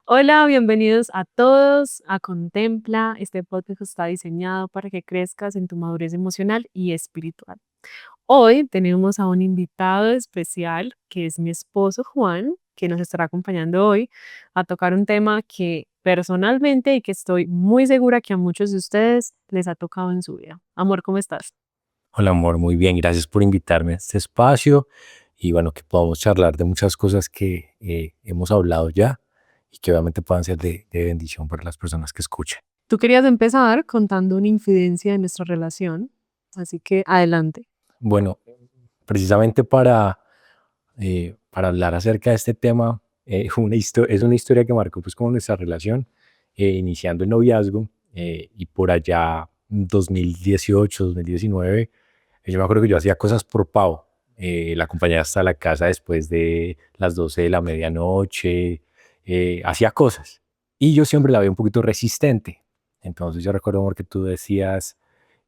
Hola, bienvenidos a todos a Contempla. Este podcast está diseñado para que crezcas en tu madurez emocional y espiritual. Hoy tenemos a un invitado especial que es mi esposo Juan, que nos estará acompañando hoy a tocar un tema que personalmente y que estoy muy segura que a muchos de ustedes les ha tocado en su vida. Amor, ¿cómo estás? Hola amor, muy bien, gracias por invitarme a este espacio y bueno, que podamos charlar de muchas cosas que hemos hablado ya y que obviamente puedan ser de bendición para las personas que escuchen. Tú querías empezar contando una infidencia de nuestra relación, así que adelante. Bueno, precisamente para hablar acerca de este tema, es una historia que marcó pues como nuestra relación, iniciando el noviazgo y por allá 2018, 2019. Yo me acuerdo que yo hacía cosas por Pau. La acompañaba hasta la casa después de las 12 de la medianoche. Hacía cosas. Y yo siempre la veía un poquito resistente. Entonces yo recuerdo, amor, que tú decías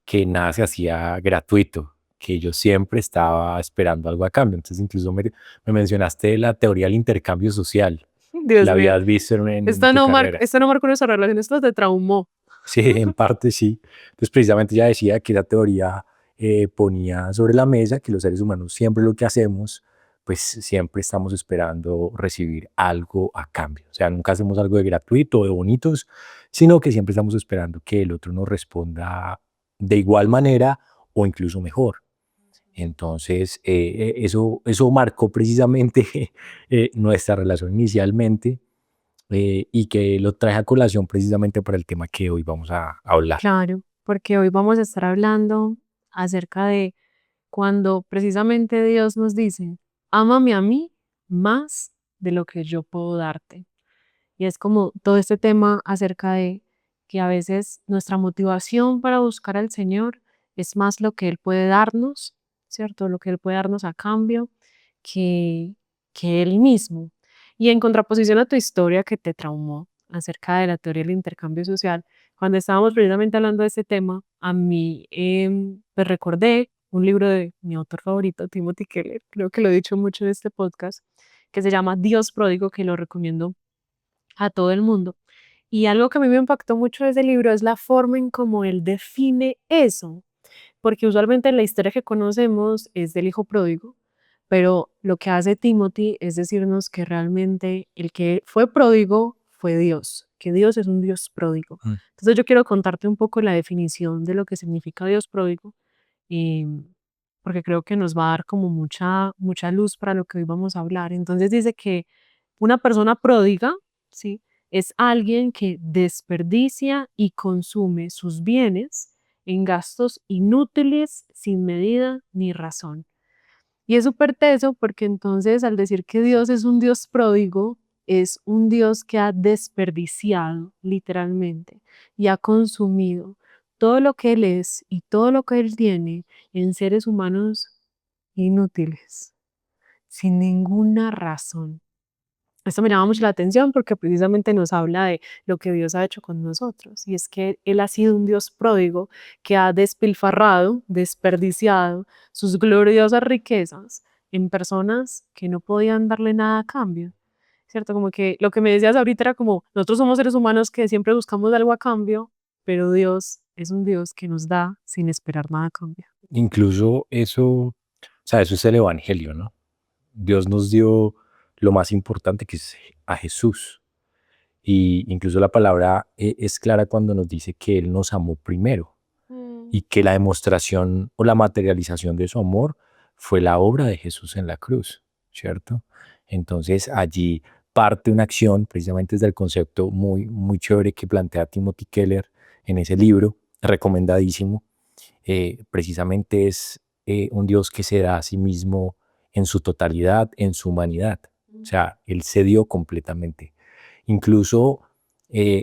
que nada se hacía gratuito, que yo siempre estaba esperando algo a cambio. Entonces incluso me mencionaste la teoría del intercambio social. Dios La mío. habías visto en tu carrera. Esto no marcó nuestra relación, esto te traumó. Sí, en parte sí. Entonces, precisamente ya decía que esa teoría ponía sobre la mesa que los seres humanos siempre lo que hacemos, pues siempre estamos esperando recibir algo a cambio. O sea, nunca hacemos algo de gratuito o de bonitos, sino que siempre estamos esperando que el otro nos responda de igual manera o incluso mejor. Entonces, eso marcó precisamente nuestra relación inicialmente y que lo traje a colación precisamente para el tema que hoy vamos a hablar. Claro, porque hoy vamos a estar hablando acerca de cuando precisamente Dios nos dice, ámame a mí más de lo que yo puedo darte. Y es como todo este tema acerca de que a veces nuestra motivación para buscar al Señor es más lo que Él puede darnos, ¿cierto? Lo que Él puede darnos a cambio que, que Él mismo. Y en contraposición a tu historia que te traumó acerca de la teoría del intercambio social, cuando estábamos precisamente hablando de este tema, a mí pues recordé un libro de mi autor favorito, Timothy Keller, creo que lo he dicho mucho en este podcast, que se llama Dios Pródigo, que lo recomiendo a todo el mundo. Y algo que a mí me impactó mucho de ese libro es la forma en cómo él define eso, porque usualmente la historia que conocemos es del hijo pródigo, pero lo que hace Timothy es decirnos que realmente el que fue pródigo fue Dios, que Dios es un Dios pródigo. Mm. Entonces yo quiero contarte un poco la definición de lo que significa Dios pródigo, porque creo que nos va a dar como mucha luz para lo que hoy vamos a hablar. Entonces dice que una persona pródiga, ¿sí? Es alguien que desperdicia y consume sus bienes en gastos inútiles, sin medida ni razón. Y es súper teso porque entonces al decir que Dios es un Dios pródigo, es un Dios que ha desperdiciado literalmente y ha consumido todo lo que Él es y todo lo que Él tiene en seres humanos inútiles, sin ninguna razón. Esto me llama mucho la atención porque precisamente nos habla de lo que Dios ha hecho con nosotros. Y es que Él ha sido un Dios pródigo que ha despilfarrado, desperdiciado sus gloriosas riquezas en personas que no podían darle nada a cambio. ¿Cierto? Como que lo que me decías ahorita era como, nosotros somos seres humanos que siempre buscamos algo a cambio, pero Dios es un Dios que nos da sin esperar nada a cambio. Incluso eso, o sea, eso es el evangelio, ¿no? Dios nos dio lo más importante que es a Jesús. Y incluso la palabra es clara cuando nos dice que Él nos amó primero y que la demostración o la materialización de su amor fue la obra de Jesús en la cruz, ¿cierto? Entonces allí parte una acción, precisamente desde el concepto muy, muy chévere que plantea Timothy Keller en ese libro, recomendadísimo. Precisamente es un Dios que se da a sí mismo en su totalidad, en su humanidad. O sea, Él se dio completamente. Incluso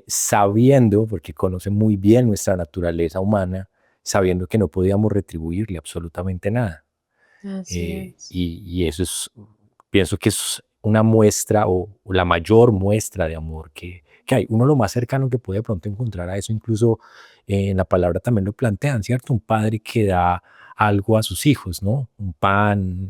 sabiendo, porque conoce muy bien nuestra naturaleza humana, sabiendo que no podíamos retribuirle absolutamente nada. Así es. Y eso es, pienso que es una muestra o la mayor muestra de amor que hay. Uno lo más cercano que puede de pronto encontrar a eso, incluso en la palabra también lo plantean, ¿cierto? Un padre que da algo a sus hijos, ¿no? Un pan,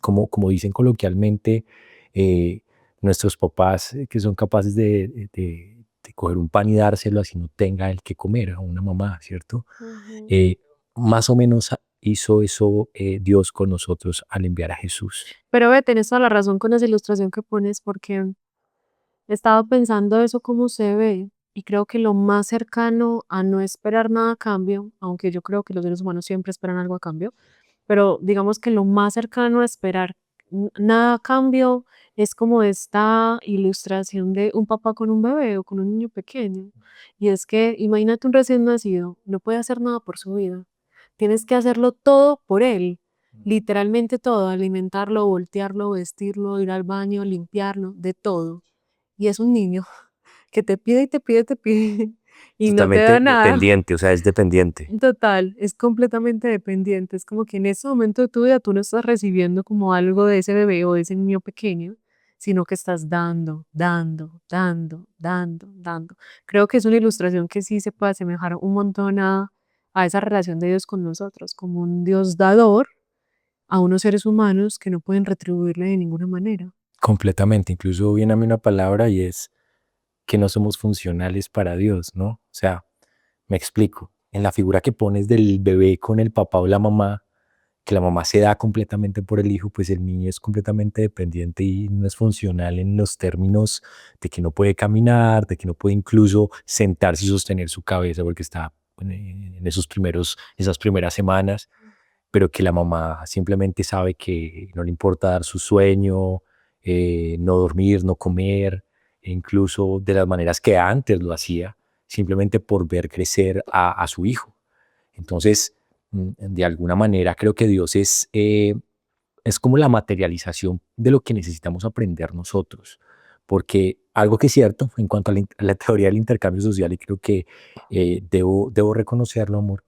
como dicen coloquialmente, eh, nuestros papás que son capaces de coger un pan y dárselo así no tenga el que comer a una mamá, ¿cierto? Ujú. Eh, Más o menos hizo eso Dios con nosotros al enviar a Jesús. Pero ve, tenés toda la razón con esa ilustración que pones, porque he estado pensando eso cómo se ve, y creo que lo más cercano a no esperar nada a cambio, aunque yo creo que los seres humanos siempre esperan algo a cambio, pero digamos que lo más cercano a esperar nada a cambio es como esta ilustración de un papá con un bebé o con un niño pequeño. Y es que imagínate un recién nacido, no puede hacer nada por su vida. Tienes que hacerlo todo por él, literalmente todo, alimentarlo, voltearlo, vestirlo, ir al baño, limpiarlo, de todo. Y es un niño que te pide y te pide, te pide y no te da Totalmente nada. dependiente, o sea, es dependiente. Total, es completamente dependiente. Es como que en ese momento de tu vida tú no estás recibiendo como algo de ese bebé o de ese niño pequeño, sino que estás dando, dando, dando, dando, dando. Creo que es una ilustración que sí se puede asemejar un montón a esa relación de Dios con nosotros, como un Dios dador a unos seres humanos que no pueden retribuirle de ninguna manera. Completamente. Incluso viene a mí una palabra y es que no somos funcionales para Dios, ¿no? O sea, me explico. En la figura que pones del bebé con el papá o la mamá, que la mamá se da completamente por el hijo, pues el niño es completamente dependiente y no es funcional en los términos de que no puede caminar, de que no puede incluso sentarse y sostener su cabeza porque está en esas primeras semanas, pero que la mamá simplemente sabe que no le importa dar su sueño, no dormir, no comer, e incluso de las maneras que antes lo hacía, simplemente por ver crecer a su hijo. Entonces, de alguna manera creo que Dios es como la materialización de lo que necesitamos aprender nosotros. Porque algo que es cierto en cuanto a la teoría del intercambio social, y creo que debo reconocerlo, amor,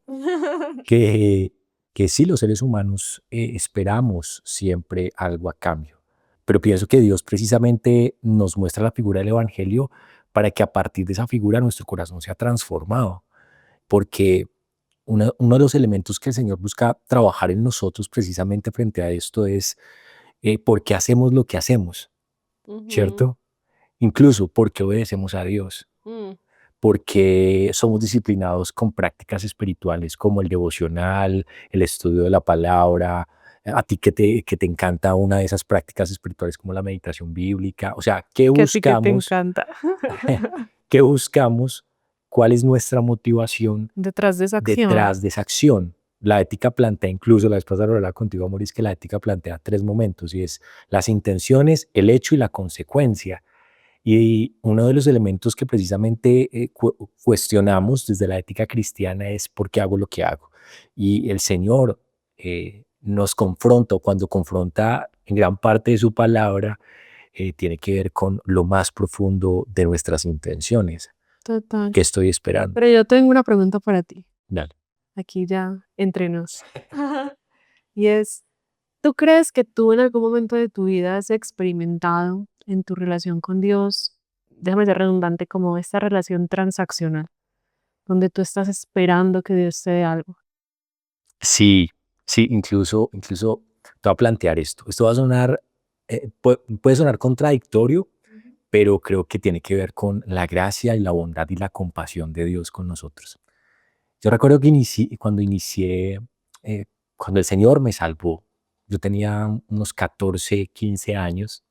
que, que sí, los seres humanos esperamos siempre algo a cambio. Pero pienso que Dios precisamente nos muestra la figura del Evangelio para que a partir de esa figura nuestro corazón sea transformado. Porque uno de los elementos que el Señor busca trabajar en nosotros precisamente frente a esto es por qué hacemos lo que hacemos, Ujú, ¿cierto? Incluso por qué obedecemos a Dios, mm. porque somos disciplinados con prácticas espirituales como el devocional, el estudio de la palabra, a ti que te encanta una de esas prácticas espirituales como la meditación bíblica, o sea, ¿qué Que a ti que te buscamos? encanta. ¿Qué buscamos? ¿Cuál es nuestra motivación Detrás de esa acción. detrás de esa acción? La ética plantea, incluso la vez pasada lo hablaba contigo, amor, es que la ética plantea tres momentos y es las intenciones, el hecho y la consecuencia. Y uno de los elementos que precisamente cuestionamos desde la ética cristiana es por qué hago lo que hago. Y el Señor nos confronta, o cuando confronta en gran parte de su palabra, tiene que ver con lo más profundo de nuestras intenciones. Total. ¿Qué estoy esperando? Pero yo tengo una pregunta para ti, Dale. aquí ya entre nos. Y es, ¿tú crees que tú en algún momento de tu vida has experimentado en tu relación con Dios, déjame ser redundante, como esta relación transaccional, donde tú estás esperando que Dios te dé algo? Sí, sí, incluso te voy a plantear esto. Esto va a sonar, puede sonar contradictorio, Ujú. pero creo que tiene que ver con la gracia y la bondad y la compasión de Dios con nosotros. Yo recuerdo que cuando inicié, eh, cuando el Señor me salvó, yo tenía unos 14, 15 años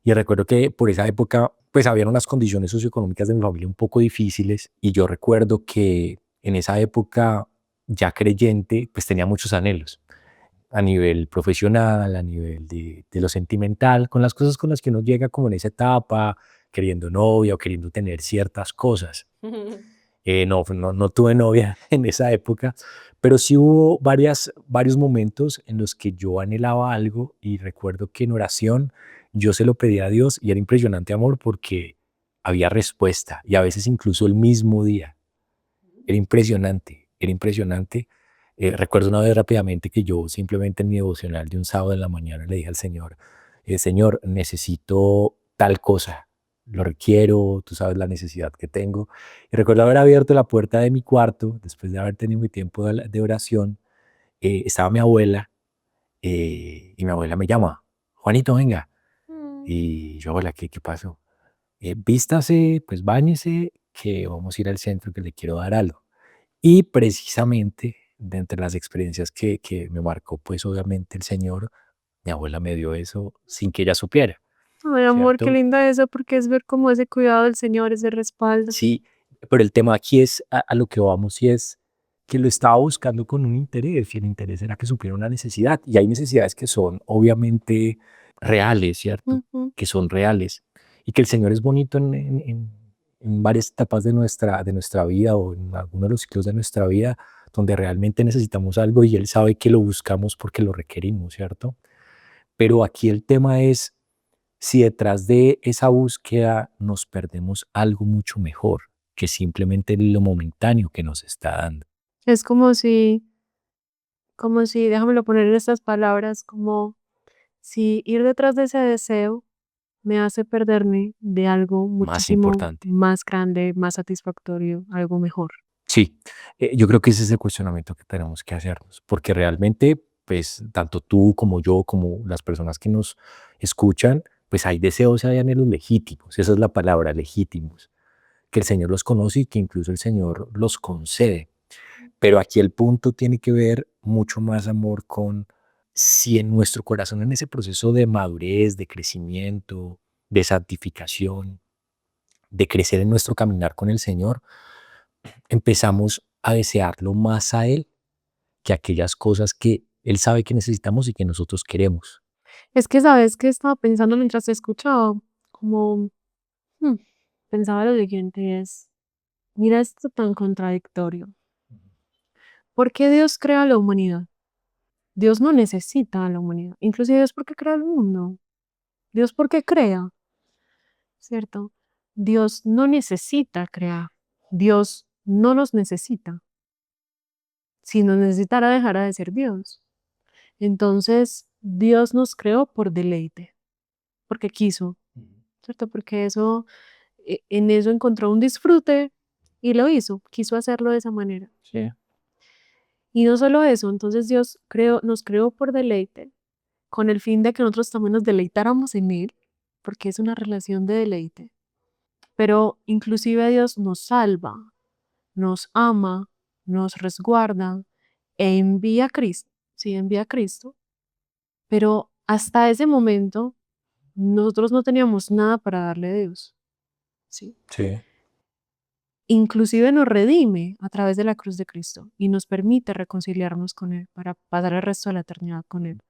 y recuerdo que por esa época pues habían unas condiciones socioeconómicas de mi familia un poco difíciles y yo recuerdo que en esa época ya creyente pues tenía muchos anhelos a nivel profesional, a nivel de lo sentimental, con las cosas con las que uno llega como en esa etapa, queriendo novia o queriendo tener ciertas cosas. No tuve novia en esa época, pero sí hubo varios momentos en los que yo anhelaba algo y recuerdo que en oración yo se lo pedí a Dios y era impresionante, amor, porque había respuesta y a veces incluso el mismo día. Era impresionante, era impresionante. Recuerdo una vez rápidamente que yo simplemente en mi devocional de un sábado en la mañana le dije al Señor, Señor, necesito tal cosa. lo requiero, tú sabes la necesidad que tengo. Y recuerdo haber abierto la puerta de mi cuarto, después de haber tenido mi tiempo de oración, estaba mi abuela y mi abuela me llama, Juanito, venga. Mm. Y yo, hola, ¿qué pasó? Vístase, pues báñese, que vamos a ir al centro, que le quiero dar algo. Y precisamente, de entre las experiencias que me marcó, pues obviamente el Señor, mi abuela me dio eso sin que ella supiera, Ay, amor, qué ¿cierto? linda eso, porque es ver como ese cuidado del Señor, ese respaldo. Sí, pero el tema aquí es a lo que vamos y es que lo estaba buscando con un interés y el interés era que supiera una necesidad. Y hay necesidades que son obviamente reales, ¿cierto? Ujú. Que son reales y que el Señor es bonito en varias etapas de nuestra vida o en algunos de los ciclos de nuestra vida donde realmente necesitamos algo y Él sabe que lo buscamos porque lo requerimos, ¿cierto? Pero aquí el tema es si detrás de esa búsqueda nos perdemos algo mucho mejor que simplemente lo momentáneo que nos está dando. Es como si, déjamelo poner en estas palabras, como si ir detrás de ese deseo me hace perderme de algo Más muchísimo importante. más grande, más satisfactorio, algo mejor. Sí, yo creo que ese es el cuestionamiento que tenemos que hacernos, porque realmente, pues, tanto tú como yo, como las personas que nos escuchan, pues hay deseos, hay anhelos legítimos, esa es la palabra, legítimos, que el Señor los conoce y que incluso el Señor los concede. Pero aquí el punto tiene que ver mucho más, amor, con si en nuestro corazón, en ese proceso de madurez, de crecimiento, de santificación, de crecer en nuestro caminar con el Señor, empezamos a desearlo más a Él que aquellas cosas que Él sabe que necesitamos y que nosotros queremos. Es que, ¿sabes qué estaba pensando mientras te escuchaba? Como, hmm, pensaba lo siguiente es, mira esto tan contradictorio. ¿Por qué Dios crea a la humanidad? Dios no necesita a la humanidad. Inclusive Dios, ¿por qué crea el mundo? Dios, ¿por qué crea? ¿Cierto? Dios no necesita crear. Dios no nos necesita. Si nos necesitara, dejara de ser Dios. Entonces, Dios nos creó por deleite, porque quiso, ¿cierto? Porque eso, en eso encontró un disfrute y lo hizo, quiso hacerlo de esa manera. Sí. Y no solo eso, entonces Dios nos creó por deleite, con el fin de que nosotros también nos deleitáramos en Él, porque es una relación de deleite. Pero inclusive Dios nos salva, nos ama, nos resguarda e envía a Cristo, sí, envía a Cristo, pero hasta ese momento nosotros no teníamos nada para darle a Dios, ¿sí? Sí. Inclusive nos redime a través de la cruz de Cristo y nos permite reconciliarnos con Él para pasar el resto de la eternidad con Él.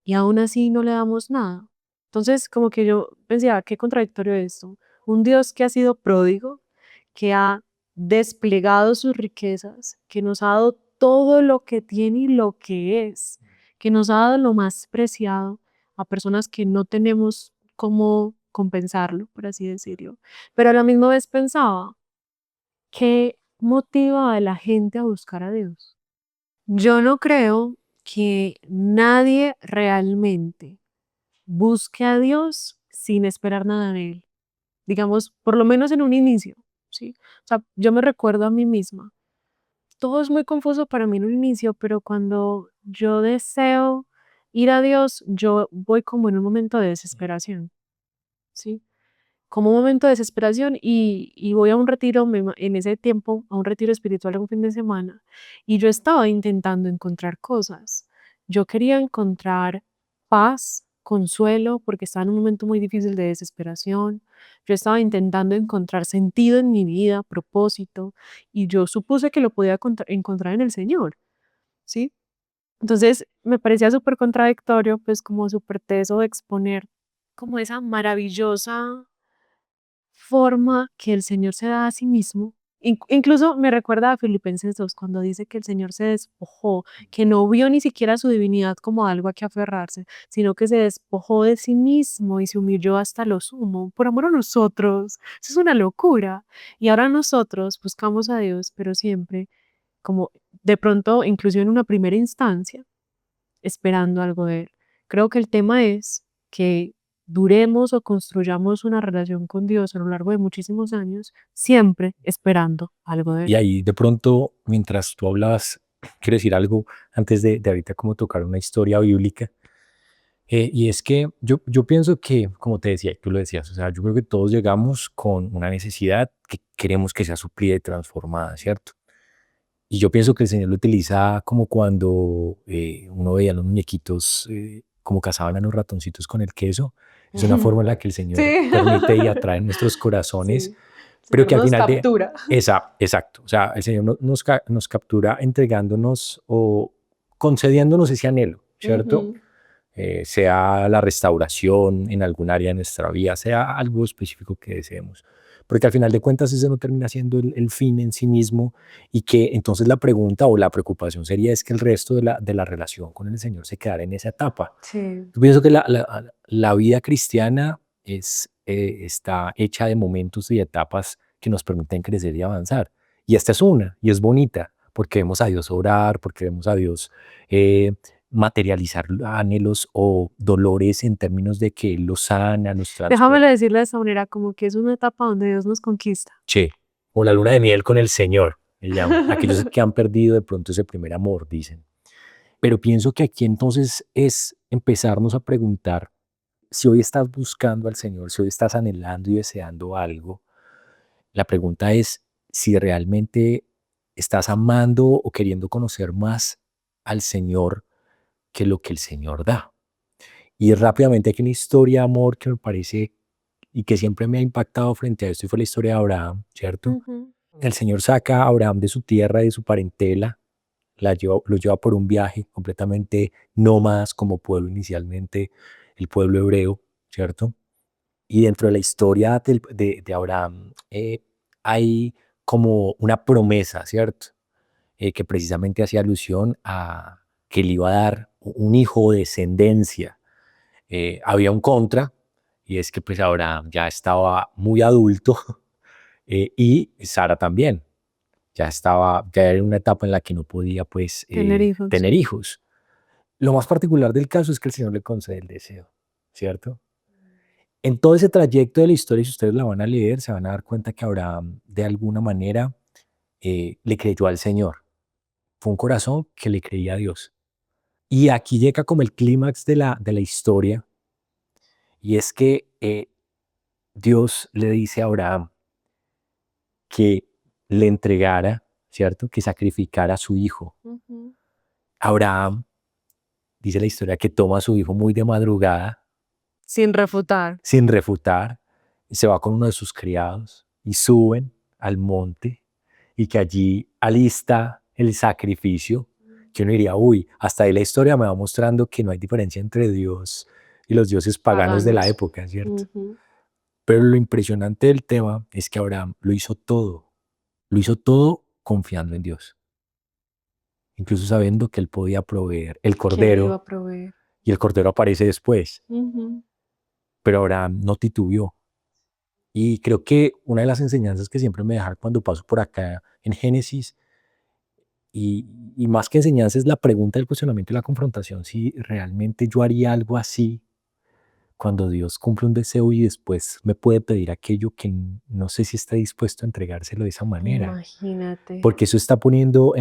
Y aún así no le damos nada. Entonces, como que yo pensaba, qué contradictorio esto. Un Dios que ha sido pródigo, que ha desplegado sus riquezas, que nos ha dado todo lo que tiene y lo que es, que nos ha dado lo más preciado a personas que no tenemos cómo compensarlo, por así decirlo. Pero a la misma vez pensaba, ¿qué motiva a la gente a buscar a Dios? Yo no creo que nadie realmente busque a Dios sin esperar nada de Él. Digamos, por lo menos en un inicio, ¿sí? O sea, yo me recuerdo a mí misma. Todo es muy confuso para mí en un inicio, pero cuando yo deseo ir a Dios, yo voy como en un momento de desesperación, ¿sí? Como un momento de desesperación y voy a un retiro, en ese tiempo, a un retiro espiritual un fin de semana, y yo estaba intentando encontrar cosas. Yo quería encontrar paz, consuelo, porque estaba en un momento muy difícil de desesperación. Yo estaba intentando encontrar sentido en mi vida, propósito, y yo supuse que lo podía encontrar en el Señor, ¿sí? Entonces me parecía súper contradictorio, pues como súper teso de exponer como esa maravillosa forma que el Señor se da a sí mismo. Incluso me recuerda a Filipenses 2 cuando dice que el Señor se despojó, que no vio ni siquiera su divinidad como algo a que aferrarse, sino que se despojó de sí mismo y se humilló hasta lo sumo, por amor a nosotros. Eso es una locura. Y ahora nosotros buscamos a Dios, pero siempre como de pronto, incluso en una primera instancia, esperando algo de Él. Creo que el tema es que duremos o construyamos una relación con Dios a lo largo de muchísimos años, siempre esperando algo de Y Él. ahí de pronto, mientras tú hablabas, quiero decir algo antes de ahorita como tocar una historia bíblica. Y es que yo pienso que, como te decía, y tú lo decías, o sea, yo creo que todos llegamos con una necesidad que queremos que sea suplida y transformada, ¿cierto? Y yo pienso que el Señor lo utiliza como cuando uno veía los muñequitos, como cazaban a los ratoncitos con el queso. Es una forma en la que el Señor Sí, permite y atrae en nuestros corazones, sí. El pero Señor que al nos final de... captura. Exacto. O sea, el Señor nos captura entregándonos o concediéndonos ese anhelo, ¿cierto? Ujú. Sea la restauración en algún área de nuestra vida, sea algo específico que deseemos. Porque al final de cuentas ese no termina siendo el fin en sí mismo y que entonces la pregunta o la preocupación sería es que el resto de la relación con el Señor se quedara en esa etapa. Sí. Yo pienso que la vida cristiana está hecha de momentos y etapas que nos permiten crecer y avanzar. Y esta es una, y es bonita, porque vemos a Dios orar, porque vemos a Dios eh, materializar anhelos o dolores en términos de que Él los sana, los transforma. Déjamelo decirlo de esta manera, como que es una etapa donde Dios nos conquista. Che, o la luna de miel con el Señor, le llaman. Aquellos que han perdido de pronto ese primer amor, dicen. Pero pienso que aquí entonces es empezarnos a preguntar si hoy estás buscando al Señor, si hoy estás anhelando y deseando algo. La pregunta es si realmente estás amando o queriendo conocer más al Señor que lo que el Señor da. Y rápidamente aquí una historia de amor que me parece y que siempre me ha impactado frente a esto y fue la historia de Abraham, ¿cierto? Ujú. El Señor saca a Abraham de su tierra, de su parentela, lo lleva por un viaje completamente nómadas como pueblo inicialmente, el pueblo hebreo, ¿cierto? Y dentro de la historia de Abraham hay como una promesa, ¿cierto? Que precisamente hacía alusión a que le iba a dar un hijo o descendencia. Había un contra, y es que pues Abraham ya estaba muy adulto y Sara también. Ya era una etapa en la que no podía pues Tener hijos. tener hijos. Lo más particular del caso es que el Señor le concede el deseo, ¿cierto? En todo ese trayecto de la historia, si ustedes la van a leer, se van a dar cuenta que Abraham de alguna manera le creyó al Señor. Fue un corazón que le creía a Dios. Y aquí llega como el clímax de la historia, y es que Dios le dice a Abraham que le entregara, ¿cierto? Que sacrificara a su hijo. Ujú. Abraham, dice la historia, que toma a su hijo muy de madrugada, Sin refutar. sin refutar, y se va con uno de sus criados y suben al monte y que allí alista el sacrificio, que uno diría, uy, hasta ahí la historia me va mostrando que no hay diferencia entre Dios y los dioses paganos de la Paganos. época, ¿cierto? Ujú. Pero lo impresionante del tema es que Abraham lo hizo todo confiando en Dios, incluso sabiendo que él podía proveer el Que le iba cordero a proveer. y el cordero aparece después, Ujú. pero Abraham no titubeó. Y creo que una de las enseñanzas que siempre me deja cuando paso por acá en Génesis, y más que enseñanza, es la pregunta, el cuestionamiento y la confrontación, si realmente yo haría algo así cuando Dios cumple un deseo y después me puede pedir aquello que no sé si está dispuesto a entregárselo de esa manera. Imagínate. Porque eso está poniendo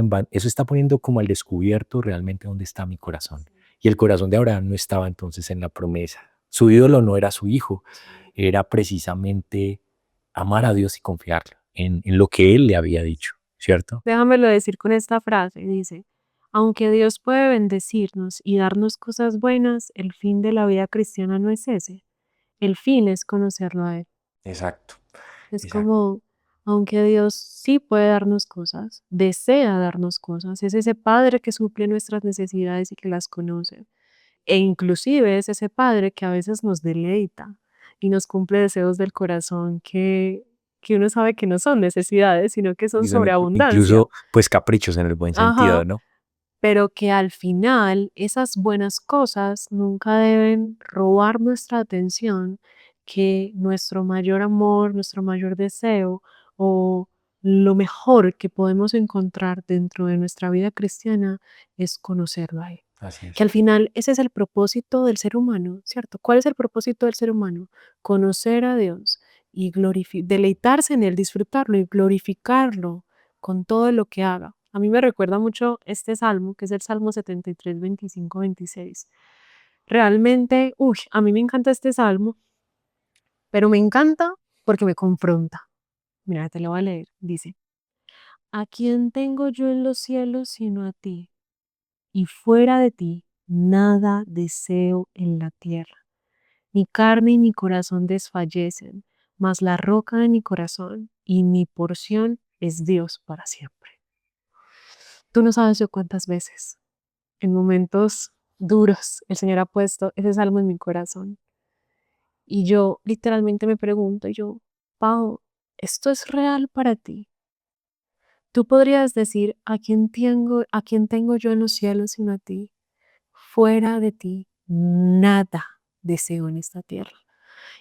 como al descubierto realmente dónde está mi corazón. Y el corazón de Abraham no estaba entonces en la promesa. Su ídolo no era su hijo, era precisamente amar a Dios y confiar en lo que él le había dicho, ¿cierto? Déjamelo decir con esta frase, dice, aunque Dios puede bendecirnos y darnos cosas buenas, el fin de la vida cristiana no es ese. El fin es conocerlo a Él. Exacto, Es exacto. como, aunque Dios sí puede darnos cosas, desea darnos cosas, es ese Padre que suple nuestras necesidades y que las conoce. E inclusive es ese Padre que a veces nos deleita y nos cumple deseos del corazón que uno sabe que no son necesidades, sino que son Dicen sobreabundancia. incluso pues caprichos en el buen sentido, Ajá, ¿no? pero que al final esas buenas cosas nunca deben robar nuestra atención, que nuestro mayor amor, nuestro mayor deseo o lo mejor que podemos encontrar dentro de nuestra vida cristiana es conocerlo a Él. Así Que es. al final ese es el propósito del ser humano, ¿cierto? ¿Cuál es el propósito del ser humano? Conocer a Dios y deleitarse en Él, disfrutarlo y glorificarlo con todo lo que haga. A mí me recuerda mucho este salmo, que es el Salmo 73, 25, 26. Realmente, uy, a mí me encanta este salmo, pero me encanta porque me confronta. Mira, te lo voy a leer. Dice, ¿a quién tengo yo en los cielos sino a ti? Y fuera de ti, nada deseo en la tierra. Mi carne y mi corazón desfallecen, mas la roca de mi corazón y mi porción es Dios para siempre. Tú no sabes yo cuántas veces, en momentos duros, el Señor ha puesto ese salmo en mi corazón. Y yo literalmente me pregunto, Pau, ¿esto es real para ti? Tú podrías decir, a quién tengo yo en los cielos sino a ti? Fuera de ti, nada deseo en esta tierra.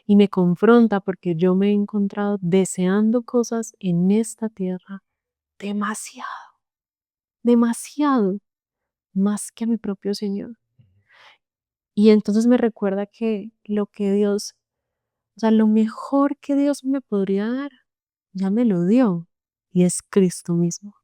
Y me confronta porque yo me he encontrado deseando cosas en esta tierra demasiado, demasiado, más que a mi propio Señor. Y entonces me recuerda que lo que Dios, o sea, lo mejor que Dios me podría dar, ya me lo dio. Y es Cristo mismo.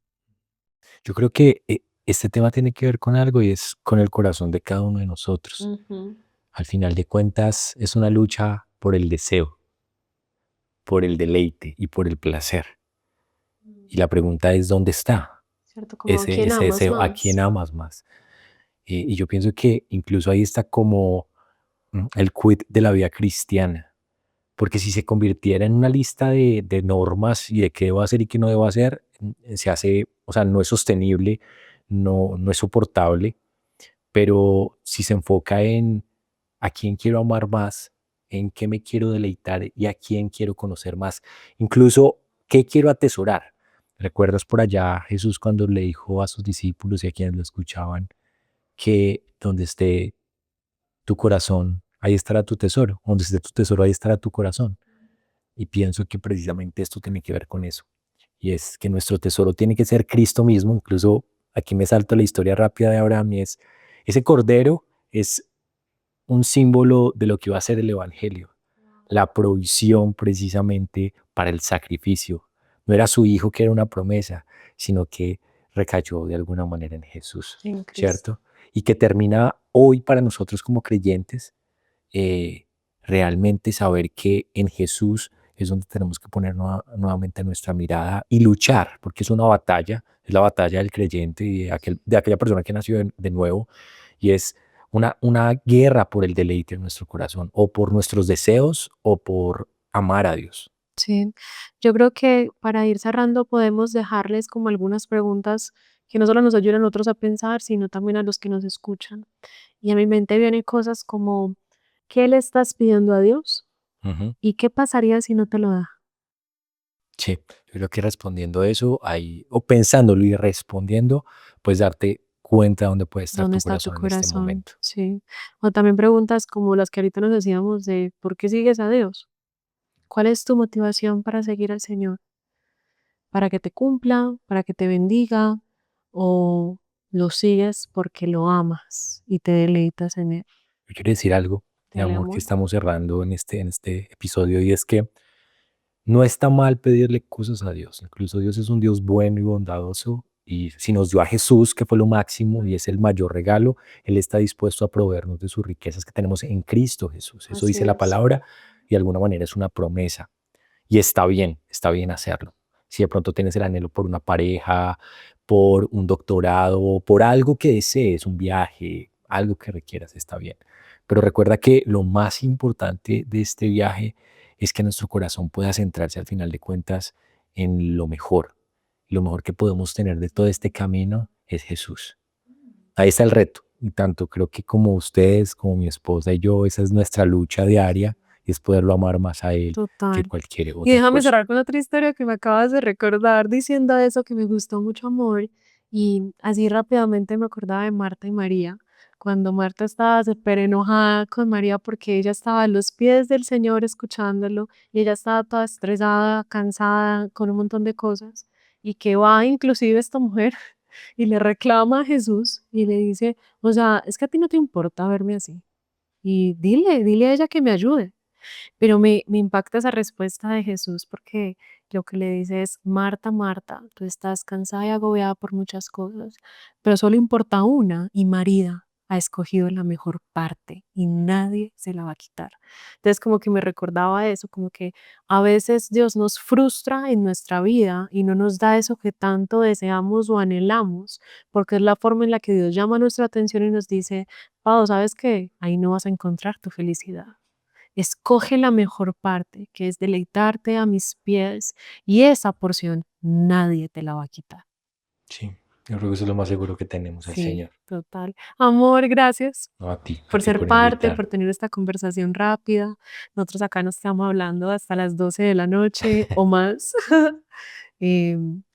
Yo creo que este tema tiene que ver con algo y es con el corazón de cada uno de nosotros. Ujú. Al final de cuentas, es una lucha por el deseo, por el deleite y por el placer. Y la pregunta es, ¿dónde está ¿Cierto? Como quién ese amas deseo? ¿A quién más. amas más? Y yo pienso que incluso ahí está como el quid de la vida cristiana. Porque si se convirtiera en una lista de normas y de qué debo hacer y qué no debo hacer, se hace, o sea, no es sostenible, no es soportable, pero si se enfoca en a quién quiero amar más, en qué me quiero deleitar y a quién quiero conocer más, incluso qué quiero atesorar. ¿Recuerdas por allá Jesús cuando le dijo a sus discípulos y a quienes lo escuchaban que donde esté tu corazón, ahí estará tu tesoro, donde esté tu tesoro, ahí estará tu corazón? Y pienso que precisamente esto tiene que ver con eso. Y es que nuestro tesoro tiene que ser Cristo mismo. Incluso aquí me salto la historia rápida de Abraham y es, ese cordero es un símbolo de lo que va a ser el Evangelio. La provisión precisamente para el sacrificio. No era su hijo que era una promesa, sino que recayó de alguna manera en Jesús, En Cristo. ¿cierto? Y que termina hoy para nosotros como creyentes eh, realmente saber que en Jesús es donde tenemos que poner nuevamente nuestra mirada y luchar, porque es una batalla, es la batalla del creyente y de aquella persona que nació de nuevo, y es una guerra por el deleite en nuestro corazón, o por nuestros deseos, o por amar a Dios. Sí, yo creo que para ir cerrando podemos dejarles como algunas preguntas que no solo nos ayuden a nosotros a pensar, sino también a los que nos escuchan. Y a mi mente vienen cosas como, ¿qué le estás pidiendo a Dios? Ujú. ¿Y qué pasaría si no te lo da? Sí, yo creo que respondiendo eso, ahí, o pensándolo y respondiendo, pues darte cuenta de dónde puede estar ¿Dónde tu está tu corazón en este corazón? momento. Sí. O también preguntas como las que ahorita nos decíamos de, ¿por qué sigues a Dios? ¿Cuál es tu motivación para seguir al Señor? ¿Para que te cumpla? ¿Para que te bendiga? ¿O lo sigues porque lo amas y te deleitas en él? Yo quiero decir algo, mi Dale, amor, que amor. estamos cerrando en este episodio, y es que no está mal pedirle cosas a Dios. Incluso Dios es un Dios bueno y bondadoso. Y si nos dio a Jesús, que fue lo máximo y es el mayor regalo, Él está dispuesto a proveernos de sus riquezas que tenemos en Cristo Jesús. Eso Así dice la es. palabra y de alguna manera es una promesa. Y está bien hacerlo. Si de pronto tienes el anhelo por una pareja, por un doctorado, por algo que desees, un viaje, algo que requieras, está bien. Pero recuerda que lo más importante de este viaje es que nuestro corazón pueda centrarse al final de cuentas en lo mejor. Lo mejor que podemos tener de todo este camino es Jesús. Ahí está el reto. Y tanto creo que como ustedes, como mi esposa y yo, esa es nuestra lucha diaria, y es poderlo amar más a Él que Total. cualquier Y otra déjame cosa. cerrar con otra historia que me acabas de recordar diciendo eso que me gustó mucho, amor. Y así rápidamente me acordaba de Marta y María. Cuando Marta estaba súper enojada con María porque ella estaba a los pies del Señor escuchándolo y ella estaba toda estresada, cansada, con un montón de cosas. Y que va inclusive esta mujer y le reclama a Jesús y le dice, o sea, es que a ti no te importa verme así. Y dile a ella que me ayude. Pero me impacta esa respuesta de Jesús porque lo que le dice es, Marta, Marta, tú estás cansada y agobiada por muchas cosas, pero solo importa una y María ha escogido la mejor parte y nadie se la va a quitar. Entonces como que me recordaba eso, como que a veces Dios nos frustra en nuestra vida y no nos da eso que tanto deseamos o anhelamos, porque es la forma en la que Dios llama nuestra atención y nos dice, Pau, ¿sabes qué? Ahí no vas a encontrar tu felicidad. Escoge la mejor parte, que es deleitarte a mis pies, y esa porción nadie te la va a quitar. Sí, yo creo que eso es lo más seguro que tenemos, el Sí, Señor. total. Amor, gracias No, a por ti ser por parte, invitar. por tener esta conversación rápida. Nosotros acá nos estamos hablando hasta las 12 de la noche o más.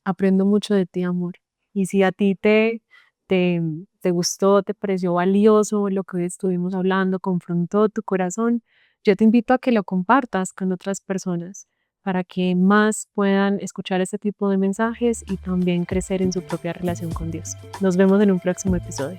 Aprendo mucho de ti, amor. Y si a ti te, te gustó, te pareció valioso lo que hoy estuvimos hablando, confrontó tu corazón, yo te invito a que lo compartas con otras personas para que más puedan escuchar este tipo de mensajes y también crecer en su propia relación con Dios. Nos vemos en un próximo episodio.